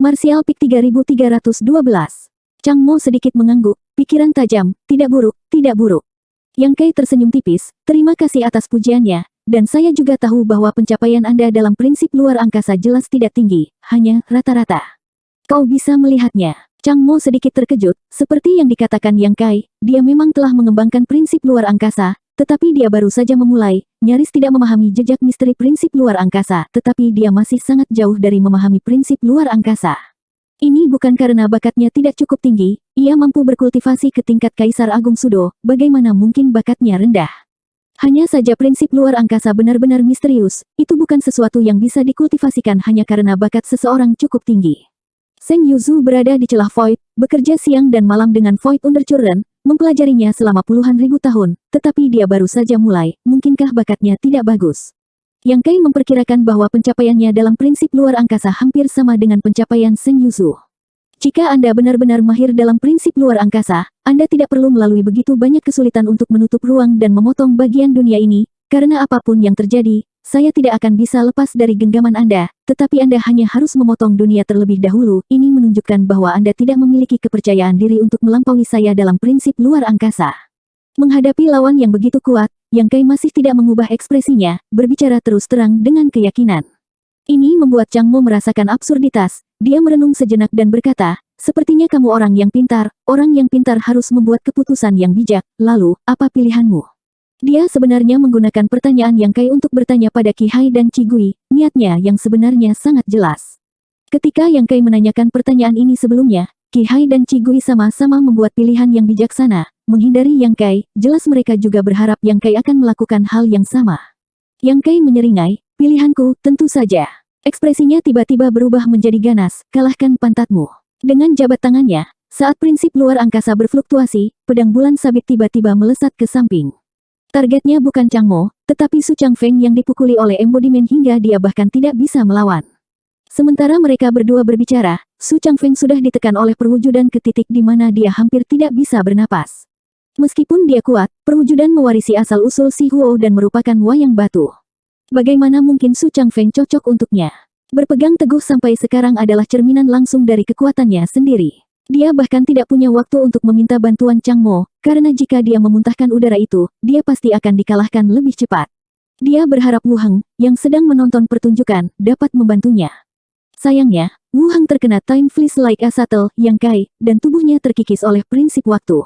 Martial Peak 3312. Chang Mo sedikit mengangguk, pikiran tajam, tidak buruk, tidak buruk. Yang Kai tersenyum tipis, terima kasih atas pujiannya, dan saya juga tahu bahwa pencapaian Anda dalam prinsip luar angkasa jelas tidak tinggi, hanya rata-rata. Kau bisa melihatnya. Chang Mo sedikit terkejut, seperti yang dikatakan Yang Kai, dia memang telah mengembangkan prinsip luar angkasa, tetapi dia baru saja memulai, nyaris tidak memahami jejak misteri prinsip luar angkasa, tetapi dia masih sangat jauh dari memahami prinsip luar angkasa. Ini bukan karena bakatnya tidak cukup tinggi, ia mampu berkultivasi ke tingkat Kaisar Agung Sudo, bagaimana mungkin bakatnya rendah? Hanya saja prinsip luar angkasa benar-benar misterius, itu bukan sesuatu yang bisa dikultivasikan hanya karena bakat seseorang cukup tinggi. Seng Yuzu berada di celah Void, bekerja siang dan malam dengan Void Unterchuren, mempelajarinya selama puluhan ribu tahun, tetapi dia baru saja mulai, mungkinkah bakatnya tidak bagus? Yang Kai memperkirakan bahwa pencapaiannya dalam prinsip luar angkasa hampir sama dengan pencapaian Seng Yuzu. Jika Anda benar-benar mahir dalam prinsip luar angkasa, Anda tidak perlu melalui begitu banyak kesulitan untuk menutup ruang dan memotong bagian dunia ini, karena apapun yang terjadi, saya tidak akan bisa lepas dari genggaman Anda, tetapi Anda hanya harus memotong dunia terlebih dahulu. Ini menunjukkan bahwa Anda tidak memiliki kepercayaan diri untuk melampaui saya dalam prinsip luar angkasa. Menghadapi lawan yang begitu kuat, Yang Kai masih tidak mengubah ekspresinya, berbicara terus terang dengan keyakinan. Ini membuat Chang Mo merasakan absurditas, dia merenung sejenak dan berkata, sepertinya kamu orang yang pintar harus membuat keputusan yang bijak, lalu, apa pilihanmu? Dia sebenarnya menggunakan pertanyaan Yang Kai untuk bertanya pada Qi Hai dan Qi Gui, niatnya yang sebenarnya sangat jelas. Ketika Yang Kai menanyakan pertanyaan ini sebelumnya, Qi Hai dan Qi Gui sama-sama membuat pilihan yang bijaksana, menghindari Yang Kai, jelas mereka juga berharap Yang Kai akan melakukan hal yang sama. Yang Kai menyeringai, pilihanku, tentu saja. Ekspresinya tiba-tiba berubah menjadi ganas, kalahkan pantatmu. Dengan jabat tangannya, saat prinsip luar angkasa berfluktuasi, pedang bulan sabit tiba-tiba melesat ke samping. Targetnya bukan Chang Mo, tetapi Su Changfeng yang dipukuli oleh embodimen hingga dia bahkan tidak bisa melawan. Sementara mereka berdua berbicara, Su Changfeng sudah ditekan oleh perwujudan ke titik di mana dia hampir tidak bisa bernapas. Meskipun dia kuat, perwujudan mewarisi asal-usul Si Huo dan merupakan wayang batu. Bagaimana mungkin Su Changfeng cocok untuknya? Berpegang teguh sampai sekarang adalah cerminan langsung dari kekuatannya sendiri. Dia bahkan tidak punya waktu untuk meminta bantuan Chang Mo, karena jika dia memuntahkan udara itu, dia pasti akan dikalahkan lebih cepat. Dia berharap Wu Heng, yang sedang menonton pertunjukan, dapat membantunya. Sayangnya, Wu Heng terkena time fleas like a shuttle, Yang Kai, dan tubuhnya terkikis oleh prinsip waktu.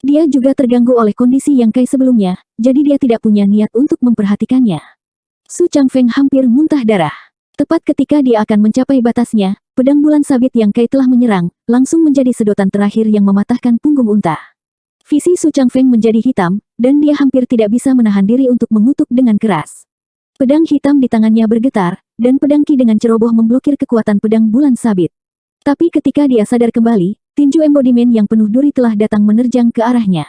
Dia juga terganggu oleh kondisi Yang Kai sebelumnya, jadi dia tidak punya niat untuk memperhatikannya. Su Changfeng hampir muntah darah. Tepat ketika dia akan mencapai batasnya, pedang bulan sabit Yang Kai telah menyerang, langsung menjadi sedotan terakhir yang mematahkan punggung unta. Visi Su Changfeng menjadi hitam, dan dia hampir tidak bisa menahan diri untuk mengutuk dengan keras. Pedang hitam di tangannya bergetar, dan pedang Qi dengan ceroboh memblokir kekuatan pedang bulan sabit. Tapi ketika dia sadar kembali, tinju embodimen yang penuh duri telah datang menerjang ke arahnya.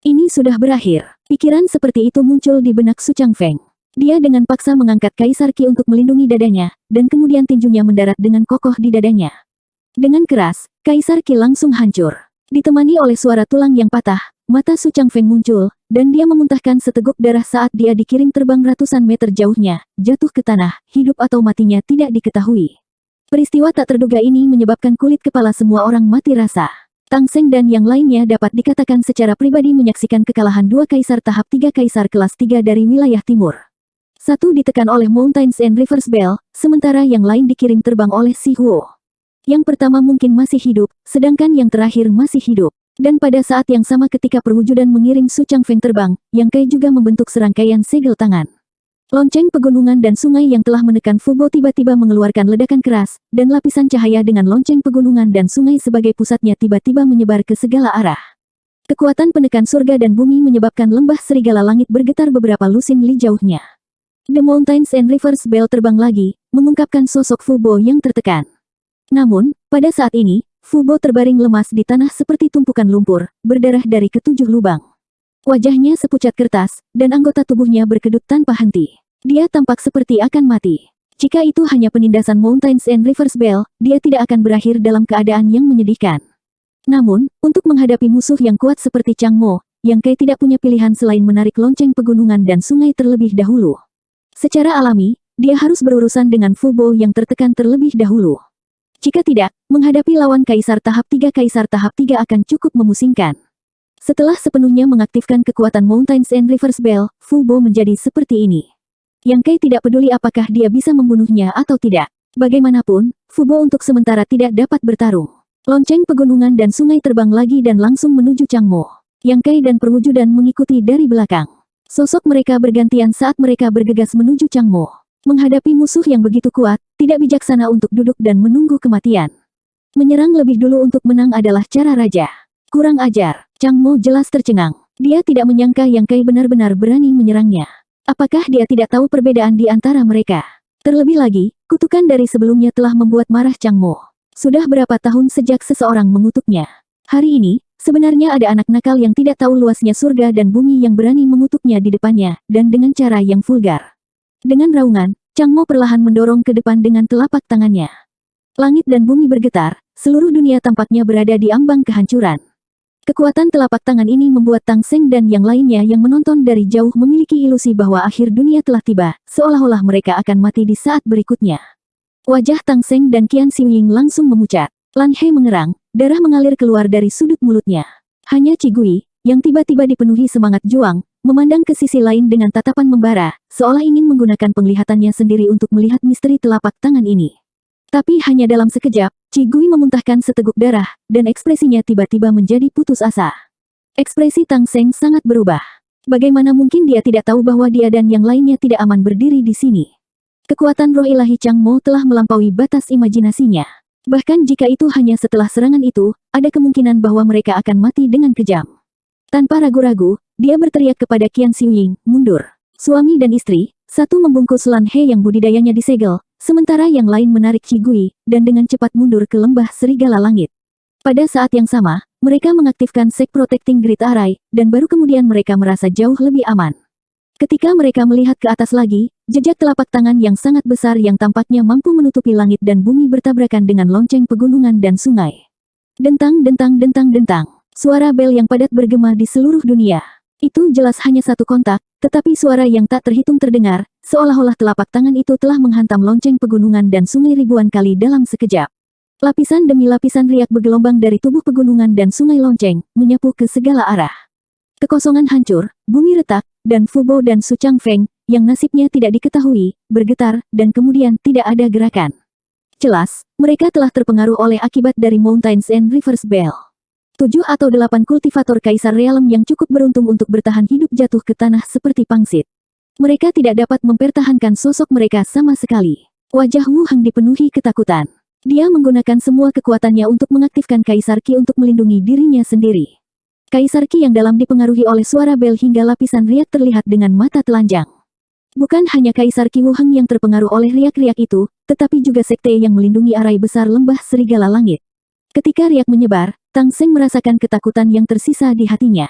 Ini sudah berakhir. Pikiran seperti itu muncul di benak Su Changfeng. Dia dengan paksa mengangkat Kaisar Qi untuk melindungi dadanya, dan kemudian tinjunya mendarat dengan kokoh di dadanya. Dengan keras, Kaisar Qi langsung hancur. Ditemani oleh suara tulang yang patah, mata Su Changfeng muncul, dan dia memuntahkan seteguk darah saat dia dikirim terbang ratusan meter jauhnya, jatuh ke tanah, hidup atau matinya tidak diketahui. Peristiwa tak terduga ini menyebabkan kulit kepala semua orang mati rasa. Tang Seng dan yang lainnya dapat dikatakan secara pribadi menyaksikan kekalahan dua kaisar tahap 3 kaisar kelas 3 dari wilayah timur. Satu ditekan oleh Mountains and Rivers Bell, sementara yang lain dikirim terbang oleh Si Huo. Yang pertama mungkin masih hidup, sedangkan yang terakhir masih hidup. Dan pada saat yang sama ketika perwujudan mengiring Su Changfeng terbang, Yang Kai juga membentuk serangkaian segel tangan. Lonceng pegunungan dan sungai yang telah menekan Fubo tiba-tiba mengeluarkan ledakan keras, dan lapisan cahaya dengan lonceng pegunungan dan sungai sebagai pusatnya tiba-tiba menyebar ke segala arah. Kekuatan penekan surga dan bumi menyebabkan lembah serigala langit bergetar beberapa lusin li jauhnya. The Mountains and Rivers Bell terbang lagi, mengungkapkan sosok Fubo yang tertekan. Namun, pada saat ini, Fubo terbaring lemas di tanah seperti tumpukan lumpur, berdarah dari ketujuh lubang. Wajahnya sepucat kertas, dan anggota tubuhnya berkedut tanpa henti. Dia tampak seperti akan mati. Jika itu hanya penindasan Mountains and Rivers Bell, dia tidak akan berakhir dalam keadaan yang menyedihkan. Namun, untuk menghadapi musuh yang kuat seperti Chang Mo, Yang Kai tidak punya pilihan selain menarik lonceng pegunungan dan sungai terlebih dahulu. Secara alami, dia harus berurusan dengan Fubo yang tertekan terlebih dahulu. Jika tidak, menghadapi lawan Kaisar tahap 3 akan cukup memusingkan. Setelah sepenuhnya mengaktifkan kekuatan Mountains and Rivers Bell, Fu Bo menjadi seperti ini. Yang Kai tidak peduli apakah dia bisa membunuhnya atau tidak. Bagaimanapun, Fu Bo untuk sementara tidak dapat bertarung. Lonceng pegunungan dan sungai terbang lagi dan langsung menuju Chang Mo. Yang Kai dan perwujudan mengikuti dari belakang. Sosok mereka bergantian saat mereka bergegas menuju Chang Mo. Menghadapi musuh yang begitu kuat, tidak bijaksana untuk duduk dan menunggu kematian. Menyerang lebih dulu untuk menang adalah cara raja. Kurang ajar, Chang Mo jelas tercengang. Dia tidak menyangka Yang Kai benar-benar berani menyerangnya. Apakah dia tidak tahu perbedaan di antara mereka? Terlebih lagi, kutukan dari sebelumnya telah membuat marah Chang Mo. Sudah berapa tahun sejak seseorang mengutuknya? Hari ini, sebenarnya ada anak nakal yang tidak tahu luasnya surga dan bumi yang berani mengutuknya di depannya, dan dengan cara yang vulgar. Dengan raungan, Chang Mo perlahan mendorong ke depan dengan telapak tangannya. Langit dan bumi bergetar, seluruh dunia tampaknya berada di ambang kehancuran. Kekuatan telapak tangan ini membuat Tang Seng dan yang lainnya yang menonton dari jauh memiliki ilusi bahwa akhir dunia telah tiba, seolah-olah mereka akan mati di saat berikutnya. Wajah Tang Seng dan Qian Xiuying langsung memucat. Lan He mengerang, darah mengalir keluar dari sudut mulutnya. Hanya Qi Gui, yang tiba-tiba dipenuhi semangat juang, memandang ke sisi lain dengan tatapan membara, seolah ingin menggunakan penglihatannya sendiri untuk melihat misteri telapak tangan ini. Tapi hanya dalam sekejap, Qi Gui memuntahkan seteguk darah, dan ekspresinya tiba-tiba menjadi putus asa. Ekspresi Tang Seng sangat berubah. Bagaimana mungkin dia tidak tahu bahwa dia dan yang lainnya tidak aman berdiri di sini? Kekuatan roh ilahi Chang Mo telah melampaui batas imajinasinya. Bahkan jika itu hanya setelah serangan itu, ada kemungkinan bahwa mereka akan mati dengan kejam. Tanpa ragu-ragu, dia berteriak kepada Qian Xiuying, mundur. Suami dan istri, satu membungkus Lan He yang budidayanya disegel, sementara yang lain menarik Qi Gui, dan dengan cepat mundur ke lembah serigala langit. Pada saat yang sama, mereka mengaktifkan Sek Protecting Grid Array, dan baru kemudian mereka merasa jauh lebih aman. Ketika mereka melihat ke atas lagi, jejak telapak tangan yang sangat besar yang tampaknya mampu menutupi langit dan bumi bertabrakan dengan lonceng pegunungan dan sungai. Dentang, dentang, dentang, dentang. Suara bel yang padat bergema di seluruh dunia. Itu jelas hanya satu kontak, tetapi suara yang tak terhitung terdengar, seolah-olah telapak tangan itu telah menghantam lonceng pegunungan dan sungai ribuan kali dalam sekejap. Lapisan demi lapisan riak bergelombang dari tubuh pegunungan dan sungai lonceng, menyapu ke segala arah. Kekosongan hancur, bumi retak, dan Fu Bo dan Su Changfeng, yang nasibnya tidak diketahui, bergetar, dan kemudian tidak ada gerakan. Jelas, mereka telah terpengaruh oleh akibat dari Mountains and Rivers Bell. 7 atau 8 kultivator Kaisar Realem yang cukup beruntung untuk bertahan hidup jatuh ke tanah seperti pangsit. Mereka tidak dapat mempertahankan sosok mereka sama sekali. Wajah Wu Heng dipenuhi ketakutan. Dia menggunakan semua kekuatannya untuk mengaktifkan Kaisar Qi untuk melindungi dirinya sendiri. Kaisar Qi yang dalam dipengaruhi oleh suara bel hingga lapisan riak terlihat dengan mata telanjang. Bukan hanya Kaisar Qi Wu Heng yang terpengaruh oleh riak-riak itu, tetapi juga sekte yang melindungi arai besar lembah serigala langit. Ketika riak menyebar, Tang Seng merasakan ketakutan yang tersisa di hatinya.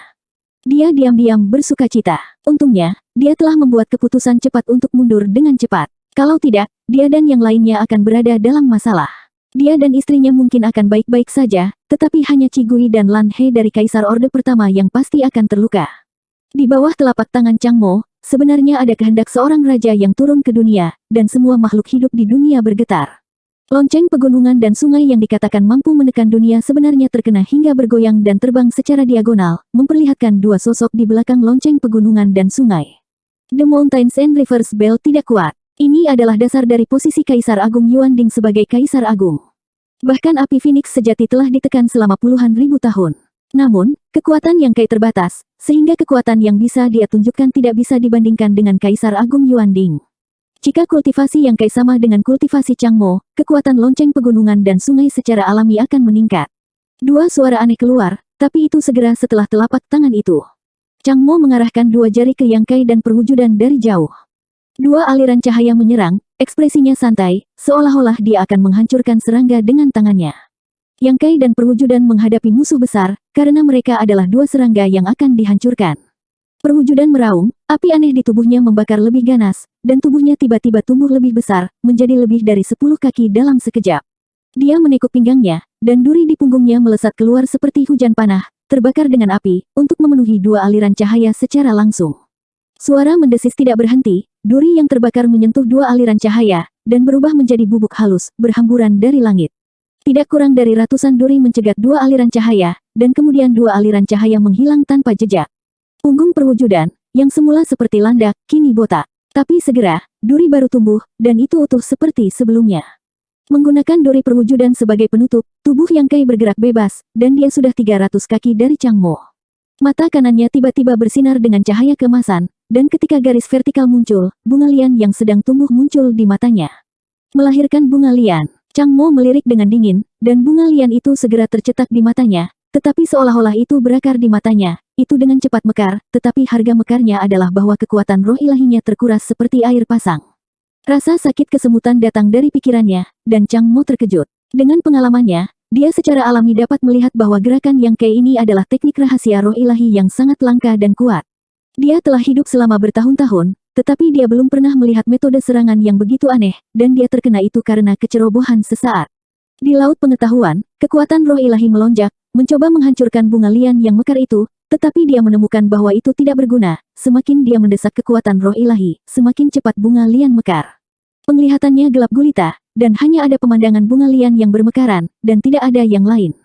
Dia diam-diam bersukacita. Untungnya, dia telah membuat keputusan cepat untuk mundur dengan cepat. Kalau tidak, dia dan yang lainnya akan berada dalam masalah. Dia dan istrinya mungkin akan baik-baik saja, tetapi hanya Qi Gui dan Lan He dari Kaisar Orde Pertama yang pasti akan terluka. Di bawah telapak tangan Chang Mo, sebenarnya ada kehendak seorang raja yang turun ke dunia, dan semua makhluk hidup di dunia bergetar. Lonceng pegunungan dan sungai yang dikatakan mampu menekan dunia sebenarnya terkena hingga bergoyang dan terbang secara diagonal, memperlihatkan dua sosok di belakang lonceng pegunungan dan sungai. The Mountains and Rivers Bell tidak kuat. Ini adalah dasar dari posisi Kaisar Agung Yuanding sebagai Kaisar Agung. Bahkan api Phoenix sejati telah ditekan selama puluhan ribu tahun. Namun, kekuatan Yang Kai terbatas, sehingga kekuatan yang bisa dia tunjukkan tidak bisa dibandingkan dengan Kaisar Agung Yuanding. Jika kultivasi Yang Kai sama dengan kultivasi Chang Mo, kekuatan lonceng pegunungan dan sungai secara alami akan meningkat. Dua suara aneh keluar, tapi itu segera setelah telapak tangan itu. Chang Mo mengarahkan dua jari ke Yang Kai dan perwujudan dari jauh. Dua aliran cahaya menyerang, ekspresinya santai, seolah-olah dia akan menghancurkan serangga dengan tangannya. Yang Kai dan perwujudan menghadapi musuh besar, karena mereka adalah dua serangga yang akan dihancurkan. Perwujudan meraung, api aneh di tubuhnya membakar lebih ganas, dan tubuhnya tiba-tiba tumbuh lebih besar, menjadi lebih dari 10 kaki dalam sekejap. Dia menekuk pinggangnya, dan duri di punggungnya melesat keluar seperti hujan panah, terbakar dengan api, untuk memenuhi dua aliran cahaya secara langsung. Suara mendesis tidak berhenti, duri yang terbakar menyentuh dua aliran cahaya, dan berubah menjadi bubuk halus, berhamburan dari langit. Tidak kurang dari ratusan duri mencegat dua aliran cahaya, dan kemudian dua aliran cahaya menghilang tanpa jejak. Punggung perwujudan, yang semula seperti landak, kini botak. Tapi segera, duri baru tumbuh, dan itu utuh seperti sebelumnya. Menggunakan duri perwujudan sebagai penutup, tubuh Yang Kai bergerak bebas, dan dia sudah 300 kaki dari Chang Mo. Mata kanannya tiba-tiba bersinar dengan cahaya keemasan, dan ketika garis vertikal muncul, bunga lian yang sedang tumbuh muncul di matanya. Melahirkan bunga lian. Chang Mo melirik dengan dingin, dan bunga lian itu segera tercetak di matanya, tetapi seolah-olah itu berakar di matanya, itu dengan cepat mekar, tetapi harga mekarnya adalah bahwa kekuatan roh ilahinya terkuras seperti air pasang. Rasa sakit kesemutan datang dari pikirannya, dan Chang Mo terkejut. Dengan pengalamannya, dia secara alami dapat melihat bahwa gerakan Yang Kai ini adalah teknik rahasia roh ilahi yang sangat langka dan kuat. Dia telah hidup selama bertahun-tahun, tetapi dia belum pernah melihat metode serangan yang begitu aneh, dan dia terkena itu karena kecerobohan sesaat. Di laut pengetahuan, kekuatan roh ilahi melonjak, mencoba menghancurkan bunga lian yang mekar itu, tetapi dia menemukan bahwa itu tidak berguna. Semakin dia mendesak kekuatan roh ilahi, semakin cepat bunga lian mekar. Penglihatannya gelap gulita, dan hanya ada pemandangan bunga lian yang bermekaran, dan tidak ada yang lain.